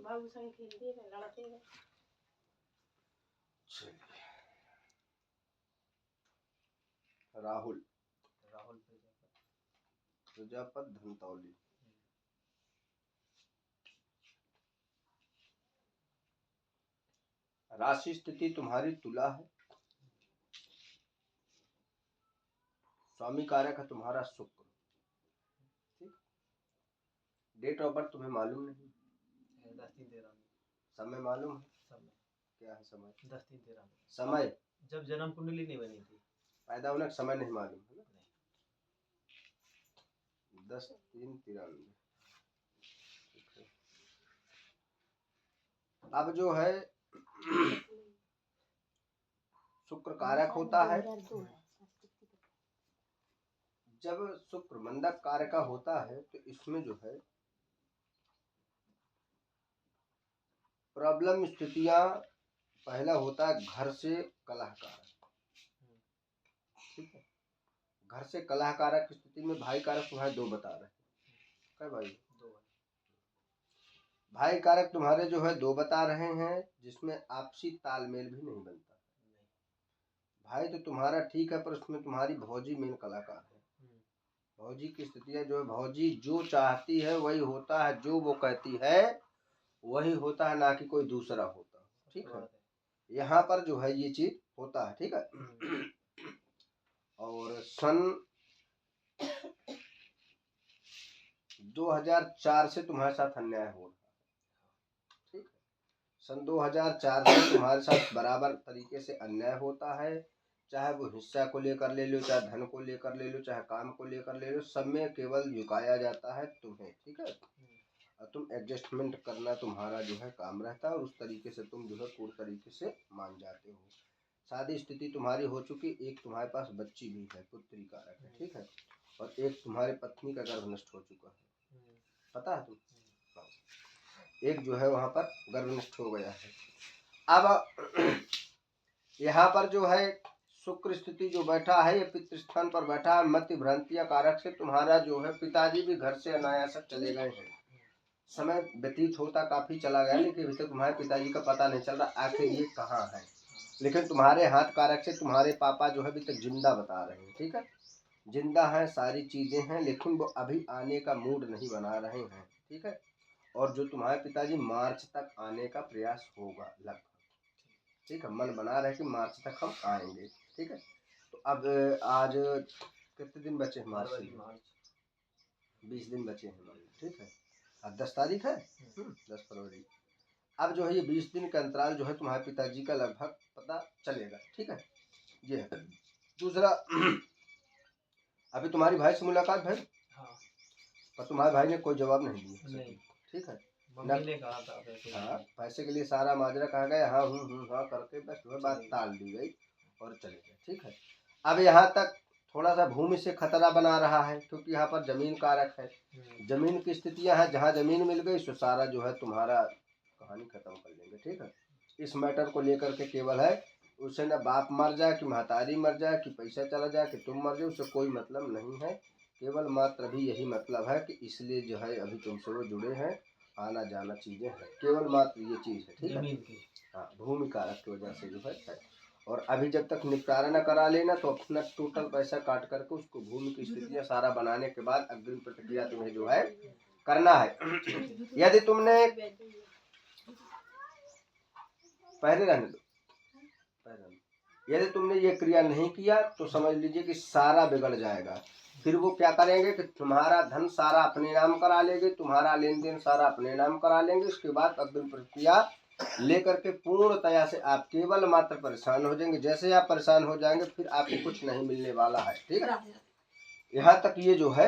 बाबू संग खेलते हैं, लड़ते हैं। राहुल प्रजापत धनतौली। राशि स्थिति तुम्हारी तुला है, स्वामी कारक है तुम्हारा शुक्र। ठीक, डेट ऑफ बर्थ तुम्हें मालूम नहीं, 10-3-13 समय मालूम है, समय क्या है समय? 10-3-13 समय जब जन्म कुंडली नहीं बनी थी, पैदा होने का समय नहीं मालूम है ना। 10-3-93। अब जो है शुक्र कारक होता है, जब शुक्र मंदक कारक का होता है तो इसमें जो है प्रॉब्लम स्थितियां, पहला होता है घर से कलह कारक। ठीक है, घर से कलह कारक की स्थिति में भाई कारक तुम्हारे 2 बता रहे हैं। क्या भाई? 2 भाई कारक तुम्हारे जो है 2 बता रहे हैं, जिसमें आपसी तालमेल भी नहीं बनता। भाई तो तुम्हारा ठीक है, पर उसमें तुम्हारी भौजी मेन कलाकार है। भौजी की स्थितियां जो है, भौजी जो चाहती है वही होता है, जो वो कहती है वही होता है, ना कि कोई दूसरा होता। ठीक है, यहाँ पर जो है ये चीज होता है। ठीक है, और सन 2004 से तुम्हारे साथ अन्याय हो रहा है। ठीक है, सन 2004 से तुम्हारे साथ बराबर तरीके से अन्याय होता है, चाहे वो हिस्सा को लेकर ले लो, चाहे धन को लेकर ले लो, चाहे काम को लेकर ले लो, सब में केवल झुकाया जाता है तुम्हें। ठीक है, और तुम एडजस्टमेंट करना तुम्हारा जो है काम रहता है, और उस तरीके से तुम जो है पूरी तरीके से मान जाते हो। शादी स्थिति तुम्हारी हो चुकी, एक तुम्हारे पास बच्ची भी है, पुत्री कारक है। ठीक है, और एक तुम्हारी पत्नी का गर्भ नष्ट हो चुका है, पता है तुम? एक जो है वहां पर गर्भ नष्ट हो गया है। अब यहाँ पर जो है शुक्र स्थिति जो बैठा है, ये पितृस्थान पर बैठा है, मति भ्रांतियां कारक से तुम्हारा जो है पिताजी भी घर से अनायास चले गए हैं। समय व्यतीत होता काफी चला गया, लेकिन अभी तक तुम्हारे पिताजी का पता नहीं चल रहा आखिर ये कहाँ है। लेकिन तुम्हारे हाथ कारक से तुम्हारे पापा जो है अभी तक जिंदा बता रहे हैं। ठीक है, जिंदा है, सारी चीजें हैं, लेकिन वो अभी आने का मूड नहीं बना रहे हैं। ठीक है, और जो तुम्हारे पिताजी मार्च तक आने का प्रयास होगा लगभग। ठीक है, मन बना रहे कि मार्च तक हम आएंगे। ठीक है, तो अब आज कितने दिन बचे हैं? मार्च 20 दिन बचे हैं। ठीक है, अब 10 तारीख है, 10 फरवरी। अब जो है ये 20 दिन का अंतराल जो है तुम्हारे पिताजी का लगभग पता चलेगा। ठीक है, ये है। दूसरा, अभी तुम्हारी भाई से मुलाकात भाई? हाँ, पर तुम्हारे भाई ने कोई जवाब नहीं दिया। नहीं। ठीक है, मम्मी ने कहा था हाँ, पैसे के लिए सारा माजरा कहा गया, हाँ हाँ करके बस वह बात टाल दी गई और चले गए। ठीक है, अब यहाँ तक थोड़ा सा भूमि से खतरा बना रहा है, क्योंकि यहाँ पर जमीन कारक है। जमीन की स्थितियां हैं, जहाँ जमीन मिल गई सो सारा जो है तुम्हारा कहानी खत्म कर लेंगे। ठीक है, इस मैटर को लेकर के केवल है, उसे न बाप मर जाए कि महतारी मर जाए कि पैसा चला जाए कि तुम मर जाओ, उससे कोई मतलब नहीं है। केवल मात्र भी यही मतलब है कि इसलिए जो है अभी तुमसे वो जुड़े हैं, आना जाना चीजें हैं, केवल मात्र ये चीज है। ठीक है, हाँ, भूमि कारक की वजह से जो है। और अभी जब तक निपटारा न करा लेना तो अपना टोटल पैसा काट करके उसको भूमि की स्थितियां सारा बनाने के बाद अग्रिम प्रतिक्रिया तुम्हें जो है करना है। यदि तुमने पहले रहने दो, यदि तुमने ये क्रिया नहीं किया तो समझ लीजिए कि सारा बिगड़ जाएगा। फिर वो क्या करेंगे कि तुम्हारा धन सारा अपने नाम करा लेंगे, तुम्हारा लेन देन सारा अपने नाम करा लेंगे। उसके बाद अग्रिम प्रक्रिया लेकर के पूर्णतया से आप केवल मात्र परेशान हो जाएंगे। जैसे आप परेशान हो जाएंगे फिर आपको कुछ नहीं मिलने वाला है। ठीक है, यहाँ तक ये जो है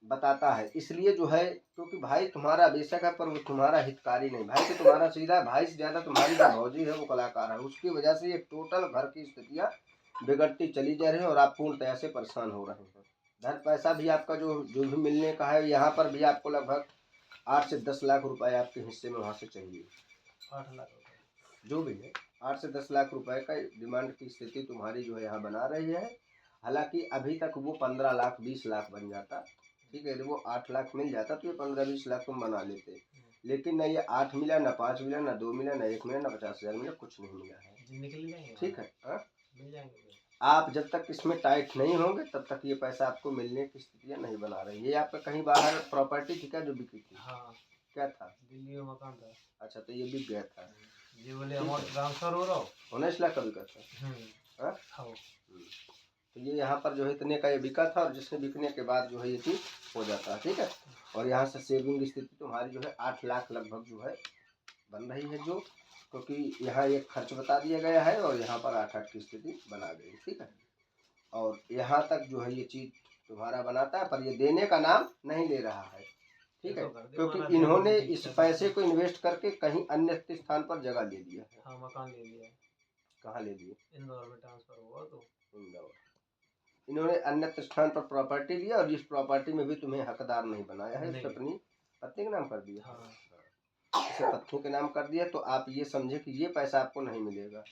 बताता है। इसलिए जो है, क्योंकि भाई तुम्हारा बेशक है पर वो तुम्हारा हितकारी नहीं। भाई तो तुम्हारा सीधा, भाई से ज्यादा तुम्हारी जो भौजी है वो कलाकार है। उसकी वजह से ये टोटल घर की स्थितियाँ बिगड़ती चली जा रही है और आप पूर्णतया से परेशान हो रहे हैं। धन पैसा भी आपका जो भी मिलने का है, यहाँ पर भी आपको लगभग 8 से 10 लाख रुपए आपके हिस्से में वहाँ से चाहिए। 8 लाख रुपए जो भी है, 8 से 10 लाख रुपए का डिमांड की स्थिति तुम्हारी जो है यहाँ बना रही है। हालांकि अभी तक वो 15 लाख 20 लाख बन जाता। ठीक है, यदि वो 8 लाख मिल जाता तो ये 15-20 लाख तुम बना लेते। लेकिन ना ये 8 मिला, ना 5 मिला, ना 2 मिला, ना 1 मिला, ना 50,000 मिला, कुछ नहीं मिला है। जी निकल जाएंगे। ठीक है, हाँ? मिल जाएंगे। आप जब तक इसमें टाइट नहीं होंगे तब तक ये पैसा आपको मिलने की स्थितियाँ नहीं बना रही। ये आपका कहीं बाहर प्रॉपर्टी थी क्या जो बिकी थी? हाँ क्या था? दिल्ली में मकान था। अच्छा, तो ये बिक गया था। जी बोले अमाउंट ट्रांसफर हो रहा हो। 19 लाख का बिका था। हाँ? हाँ तो ये यहाँ पर जो है इतने का ये बिका था, और जिसने बिकने के बाद जो है ये चीज़ हो जाता है। ठीक है, और यहाँ से सेविंग स्थिति तुम्हारी जो है 8 लाख लगभग जो है बन रही है, जो क्योंकि यहाँ एक खर्च बता दिया गया है और यहाँ पर 8 की स्थिति बना गई। ठीक है, और यहाँ तक जो है ये चीज़ तुम्हारा बनाता है, पर ये देने का नाम नहीं ले रहा है। ठीक है, क्योंकि इन्होंने इस पैसे को इन्वेस्ट करके कहीं अन्य स्थान पर जगह ले लिया है। हाँ मकान ले लिया। कहाँ ले लिए? इंदौर में ट्रांसफर हुआ तो इंदौर। इन्होंने अन्य स्थान पर प्रॉपर्टी लिया और जिस प्रॉपर्टी में भी तुम्हें हकदार नहीं बनाया है, उसे अपनी पत्नी के नाम कर दिया। हाँ। इसे पत्नी के नाम कर दिया, तो आप ये समझे कि ये पैसा आपको नहीं मिलेगा।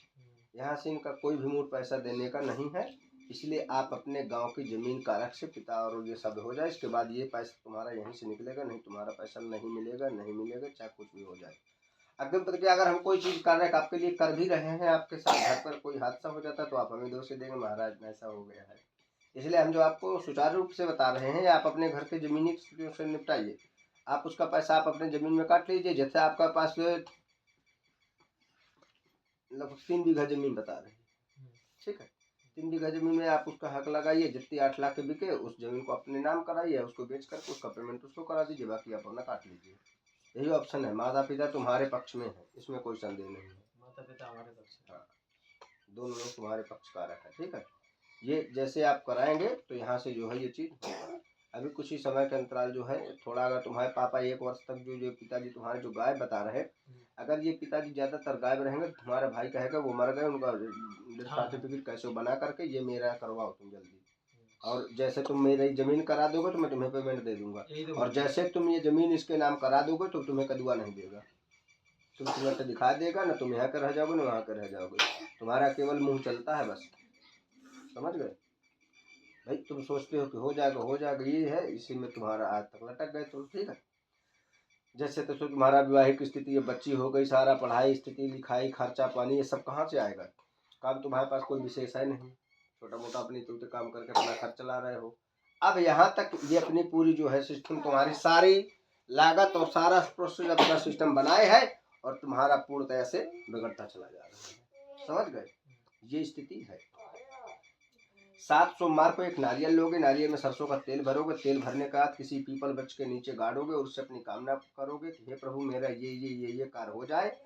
यहाँ से इनका कोई भी मूल पैसा देने का नहीं है, इसलिए आप अपने गांव की जमीन कारक से पिता और ये सब हो जाए, इसके बाद ये पैसा तुम्हारा यहीं से निकलेगा, नहीं तुम्हारा पैसा नहीं मिलेगा, नहीं मिलेगा, चाहे कुछ भी हो जाए। अग्रिम प्रतिक्रिया, अगर हम कोई चीज़ कार्य आपके लिए कर भी रहे हैं, आपके साथ घर पर कोई हादसा हो जाता है तो आप हमें दोष देंगे महाराज ऐसा हो गया है। इसलिए हम जो आपको सुचारू रूप से बता रहे हैं, आप अपने घर के जमीनी स्थितियों से निपटाइए। आप उसका पैसा आप अपने जमीन में काट लीजिए। जैसे आपका पास लगभग 3 बीघा जमीन बता रहे हैं। ठीक है, 3 बीघा जमीन में आप उसका हक लगाइए, जितनी 8 लाख के बिके उस जमीन को अपने नाम कराइए, उसको बेच करके उसका पेमेंट उसको करा दीजिए, बाकी आप अपना काट लीजिए। यही ऑप्शन है। माता पिता तुम्हारे पक्ष में है, इसमें कोई संदेह नहीं है। माता पिता हमारे पक्ष। हाँ, दोनों लोग तुम्हारे पक्षकारक है। ठीक है, ये जैसे आप कराएंगे तो यहाँ से जो है ये चीज़ होगा। अभी कुछ ही समय के अंतराल जो है थोड़ा, अगर तुम्हारे पापा 1 वर्ष तक जो पिताजी तुम्हारे जो गायब बता रहे, अगर ये पिताजी ज़्यादातर गायब रहेंगे तो तुम्हारा भाई कहेगा वो मर गए, उनका डेथ सर्टिफिकेट कैसे बना करके ये मेरा करवाओ तुम जल्दी, और जैसे तुम मेरी ज़मीन करा दोगे तो मैं तुम्हें पेमेंट दे दूंगा, और जैसे तुम ये ज़मीन इसके नाम करा दोगे तो तुम्हें कदुआ नहीं देगा, तुम तुम्हें दिखा देगा ना, तुम यहाँ के रह जाओगे ना वहाँ के रह जाओगे, तुम्हारा केवल मुँह चलता है बस। समझ गए भाई? तुम सोचते हो कि हो जाएगा, ये है, इसी में तुम्हारा आज तक लटक गए तुम। ठीक है, जैसे तो तुम्हारा विवाहिक स्थिति, ये बच्ची हो गई, सारा पढ़ाई स्थिति, लिखाई, खर्चा पानी, ये सब कहाँ से आएगा? काम तुम्हारे पास कोई विशेष है नहीं, छोटा मोटा अपनी तुम काम करके अपना खर्च चला रहे हो। अब यहाँ तक ये अपनी पूरी जो है सिस्टम, तुम्हारी सारी लागत और सारा प्रोसेस अपना सिस्टम बनाए है, और तुम्हारा पूर्णतया से बिगड़ता चला जा रहा है। समझ गए? ये स्थिति है। 7 सोमवार को एक नारियल लोगे, नारियल में सरसों का तेल भरोगे, तेल भरने के बाद किसी पीपल वृक्ष के नीचे गाड़ोगे और उससे अपनी कामना करोगे कि हे प्रभु मेरा ये कार्य हो जाए।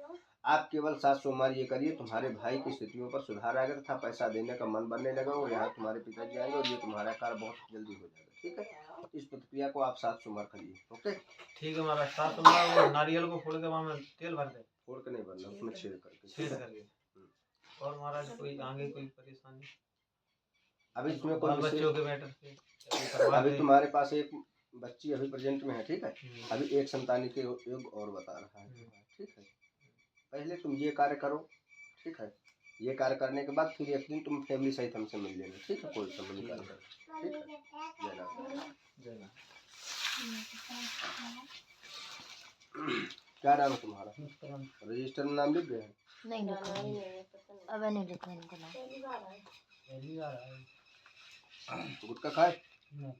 आप केवल 7 सोमवार ये करिए, तुम्हारे भाई की स्थितियों पर सुधार आएगा तथा पैसा देने का मन बनने लगा, और यहाँ तुम्हारे पिताजी आएंगे और ये तुम्हारा कार्य बहुत जल्दी हो जाएगा। ठीक है, इस प्रतिक्रिया को आप 7 सोमवार करिए। ओके, ठीक है महाराज। 7 सोमवार वो नारियल को फोड़ के वहाँ में तेल भर दे। फोड़ के नहीं भरना, उसमें छेद करके। छेद करके। और महाराज कोई आगे कोई परेशानी? अभी इसमें कोई बच्चों के मैटर से अभी तुम्हारे पास एक बच्ची अभी प्रेजेंट में है। ठीक है, अभी एक संतान के योग और बता रहा है। ठीक है, पहले तुम ये कार्य करो। ठीक है, ये कार्य करने के बाद फिर एक दिन तुम फैमिली सहित हमसे मिल लेना। ठीक है, कोई समझ निकाल कर। ठीक है, जय राम। जय राम। क्या नाम है तुम्हारा? रजिस्टर में नाम लिख गया है? नहीं लिखा है, अब नहीं लिखा इनका नाम। पहली बार आए। गुटखा खाए? नहीं।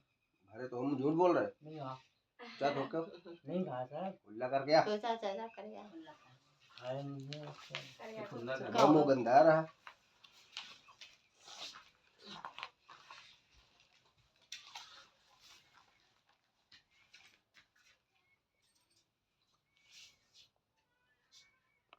अरे तो हम झूठ बोल रहे हैं? नहीं हाँ। क्या तो क्या नहीं कहा सर। उल्ला कर गया? तो चाचा करेगा खाए नहीं मुँह गंदा रहा।